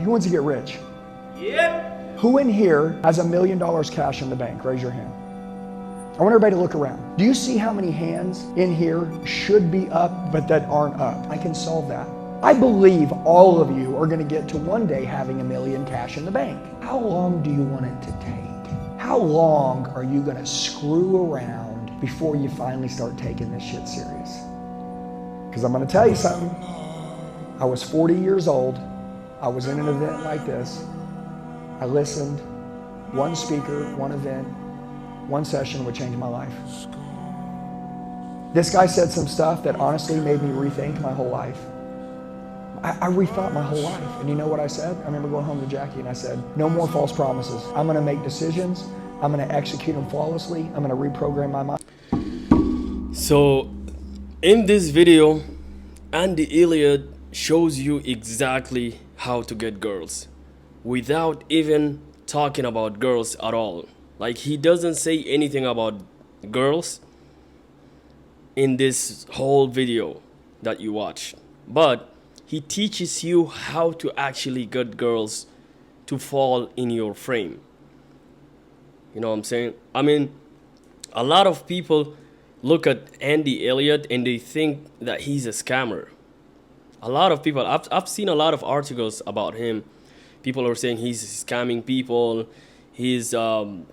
Who wants to get rich? Yep. Who in here has $1 million cash in the bank? Raise your hand. I want everybody to look around. Do you see how many hands in here should be up but that aren't up? I can solve that. I believe all of you are going to get to one day having $1 million cash in the bank. How long do you want it to take? How long are you going to screw around before you finally start taking this shit serious? Because I'm going to tell you something. I was 40 years old. I was in an event like this. I listened. One speaker, one event, one session would change my life. This guy said some stuff that honestly made me rethink my whole life. I rethought my whole life. And you know what I said? I remember going home to Jackie and I said, no more false promises. I'm going to make decisions. I'm going to execute them flawlessly. I'm going to reprogram my mind. So in this video, Andy Elliot shows you exactly how to get girls without even talking about girls at all. Like, he doesn't say anything about girls in this whole video that you watched, but he teaches you how to actually get girls to fall in your frame. You know what I'm saying? I mean, a lot of people look at Andy Elliot and they think that he's a scammer. A lot of people, I've seen a lot of articles about him. People are saying he's scamming people. He's a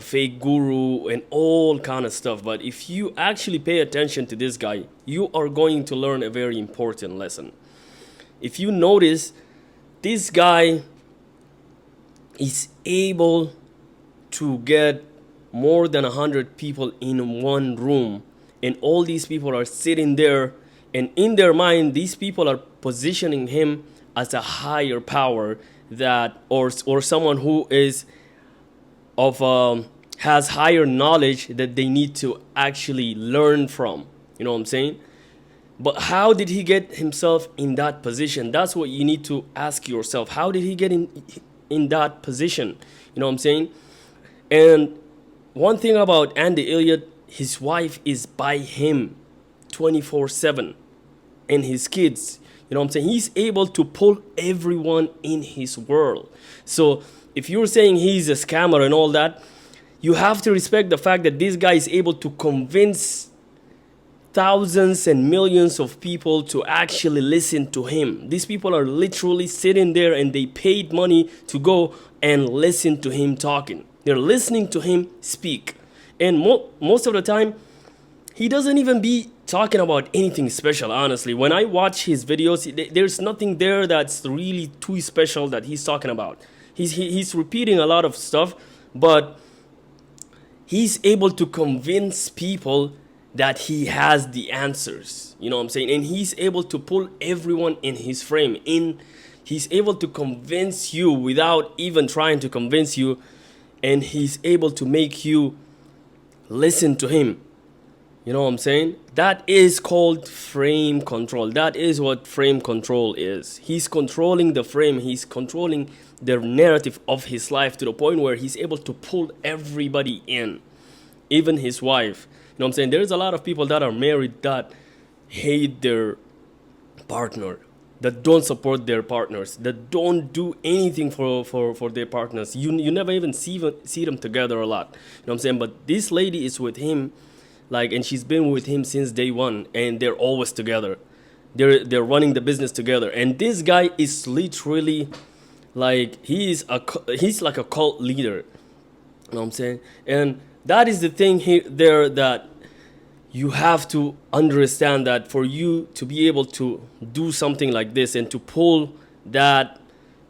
fake guru and all kind of stuff. But if you actually pay attention to this guy, you are going to learn a very important lesson. If you notice, this guy is able to get more than 100 people in one room, and all these people are sitting there, and in their mind, these people are positioning him as a higher power that, or someone who is has higher knowledge that they need to actually learn from. You know what I'm saying? But how did he get himself in that position? That's what you need to ask yourself. How did he get in that position? You know what I'm saying? And one thing about Andy Elliot, his wife is by him 24/7, and his kids. You know what I'm saying? He's able to pull everyone in his world. So if you're saying he's a scammer and all that, you have to respect the fact that this guy is able to convince thousands and millions of people to actually listen to him. These people are literally sitting there and they paid money to go and listen to him talking. They're listening to him speak. And most of the time, he doesn't even be talking about anything special, honestly. When I watch his videos, there's nothing there that's really too special that he's talking about. He's repeating a lot of stuff, but he's able to convince people that he has the answers. You know what I'm saying? And he's able to pull everyone in his frame. He's able to convince you without even trying to convince you, and he's able to make you listen to him. You know what I'm saying? That is called frame control. That is what frame control is. He's controlling the frame. He's controlling the narrative of his life to the point where he's able to pull everybody in, even his wife. You know what I'm saying? There's a lot of people that are married that hate their partner, that don't support their partners, that don't do anything for their partners. You never even see them together a lot. You know what I'm saying? But this lady is with him, like, and she's been with him since day one, and they're always together. They're running the business together. And this guy is literally like, he's like a cult leader. You know what I'm saying? And that is the thing there that you have to understand, that for you to be able to do something like this and to pull that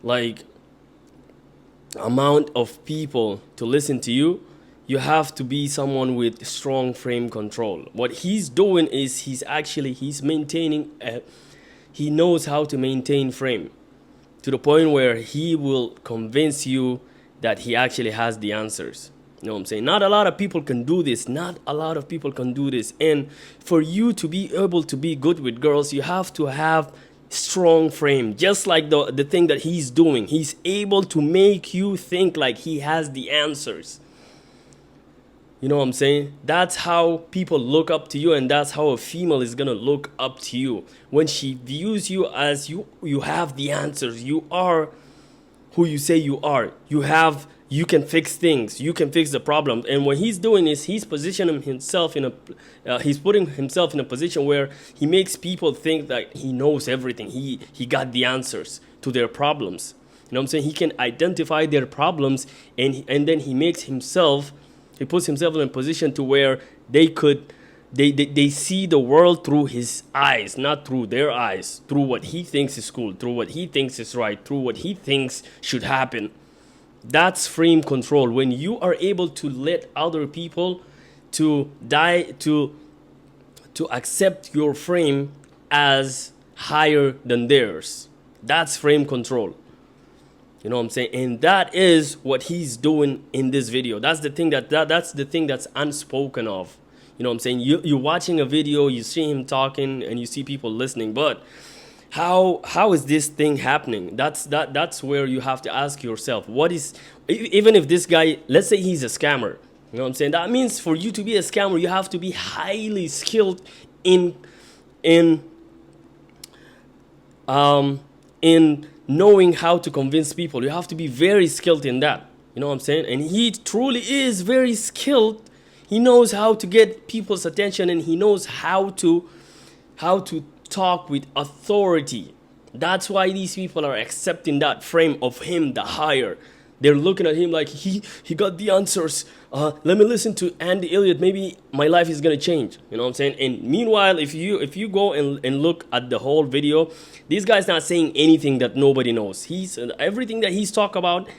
like amount of people to listen to you, you have to be someone with strong frame control. What he's doing is he's maintaining he knows how to maintain frame to the point where he will convince you that he actually has the answers. You know what I'm saying? Not a lot of people can do this. Not a lot of people can do this. And for you to be able to be good with girls, you have to have strong frame. Just like the thing that he's doing. He's able to make you think like he has the answers. You know what I'm saying? That's how people look up to you, and that's how a female is gonna look up to you. When she views you as you have the answers. You are who you say you are. You can fix things. You can fix the problem. And what he's doing is he's positioning himself in he's putting himself in a position where he makes people think that he knows everything. He got the answers to their problems. You know what I'm saying? He can identify their problems, and then he puts himself in a position to where they see the world through his eyes, not through their eyes, through what he thinks is cool, through what he thinks is right, through what he thinks should happen. That's frame control. When you are able to let other people to accept your frame as higher than theirs. That's frame control. You know what I'm saying? And that is what he's doing in this video. That's the thing that's the thing that's unspoken of. You know what I'm saying? You're watching a video, you see him talking, and you see people listening, but how is this thing happening? That's where you have to ask yourself, what is, even if this guy, let's say he's a scammer, you know what I'm saying? That means for you to be a scammer, you have to be highly skilled in knowing how to convince people. You have to be very skilled in that. You know what I'm saying? And he truly is very skilled. He knows how to get people's attention, and he knows how to talk with authority. That's why these people are accepting that frame of him, the higher. They're looking at him like he got the answers. Let me listen to Andy Elliot. Maybe my life is gonna change. You know what I'm saying? And meanwhile, if you go and look at the whole video, this guy's not saying anything that nobody knows. He's everything that he's talking about,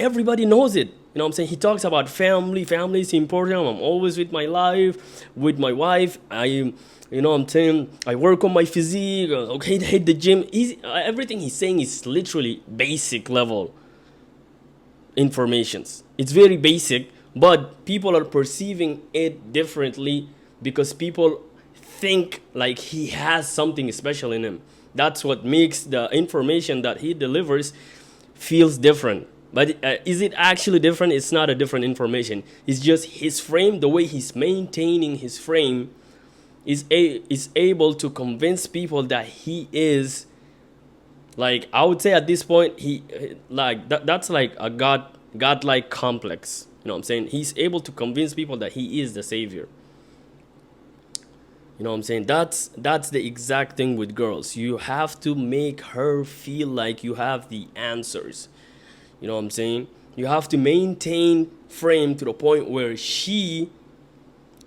everybody knows it. You know what I'm saying? He talks about family. Family is important. I'm always with my wife. You know what I'm saying? I work on my physique. Okay, hit the gym. Everything he's saying is literally basic level informations. It's very basic, but people are perceiving it differently because people think like he has something special in him. That's what makes the information that he delivers feels different. But is it actually different? It's not a different information. It's just his frame, the way he's maintaining his frame is able to convince people that he is, like, I would say at this point, that's like a godlike complex. You know what I'm saying? He's able to convince people that he is the savior. You know what I'm saying? That's the exact thing with girls. You have to make her feel like you have the answers. You know what I'm saying? You have to maintain frame to the point where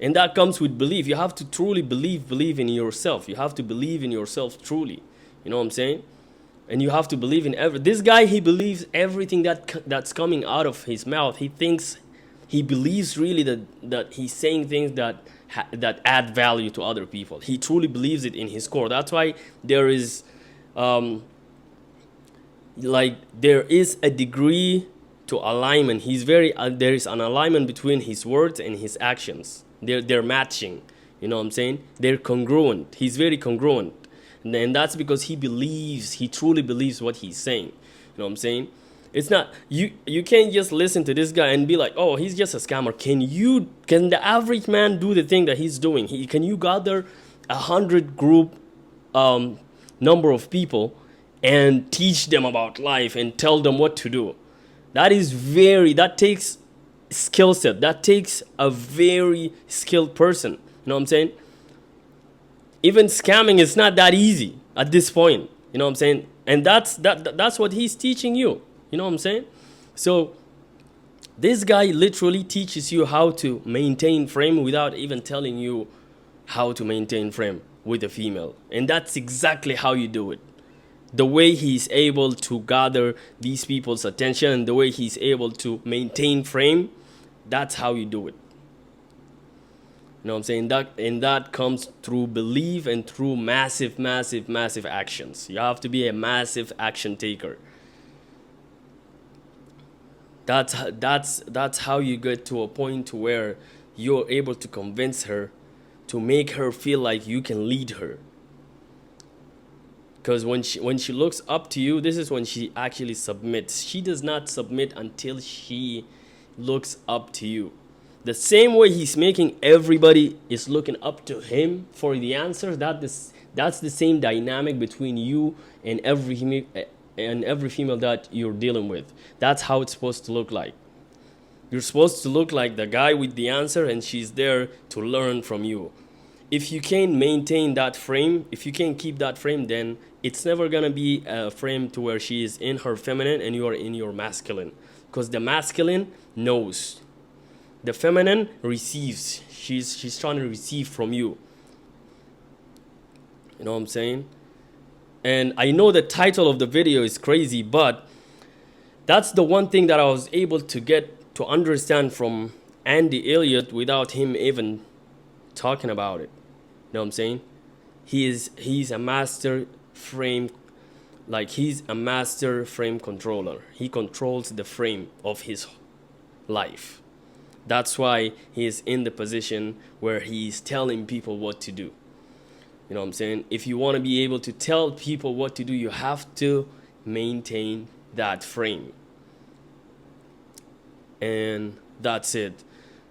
and that comes with belief. You have to truly believe in yourself. You have to believe in yourself truly. You know what I'm saying? And you have to believe in this guy, he believes everything that's coming out of his mouth. He believes really that he's saying things that add value to other people. He truly believes it in his core. That's why there is there is a degree to alignment. There is an alignment between his words and his actions. They're matching. You know what I'm saying? They're congruent. He's very congruent. And that's because he truly believes what he's saying. You know what I'm saying? It's not, you can't just listen to this guy and be like, oh, he's just a scammer. Can the average man do the thing that he's doing? Can you gather 100 group number of people and teach them about life and tell them what to do? That takes skill set. That takes a very skilled person. You know what I'm saying? Even scamming is not that easy at this point. You know what I'm saying? And that's what he's teaching you. You know what I'm saying? So this guy literally teaches you how to maintain frame without even telling you how to maintain frame with a female. And that's exactly how you do it. The way he's able to gather these people's attention and the way he's able to maintain frame, that's how you do it. You know what I'm saying? And that comes through belief and through massive actions. You have to be a massive action taker. That's how you get to a point where you're able to convince her, to make her feel like you can lead her. Because when she looks up to you, this is when she actually submits. She does not submit until she looks up to you. The same way he's making everybody is looking up to him for the answers, that's the same dynamic between you and every female that you're dealing with. That's how it's supposed to look like. You're supposed to look like the guy with the answer, and she's there to learn from you. If you can't maintain that frame, if you can't keep that frame, then it's never gonna be a frame to where she is in her feminine and you are in your masculine. Because the masculine knows. The feminine receives. She's trying to receive from you. You know what I'm saying? And I know the title of the video is crazy, but that's the one thing that I was able to get to understand from Andy Elliot without him even talking about it. You know what I'm saying? He's a master frame, like he's a master frame controller. He controls the frame of his life. That's why he's in the position where he's telling people what to do. You know what I'm saying? If you want to be able to tell people what to do, you have to maintain that frame. And that's it.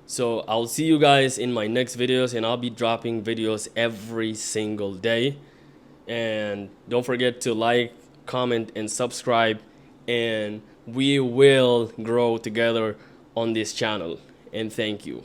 So I'll see you guys in my next videos, and I'll be dropping videos every single day. And don't forget to like, comment, and subscribe, and we will grow together on this channel. And thank you.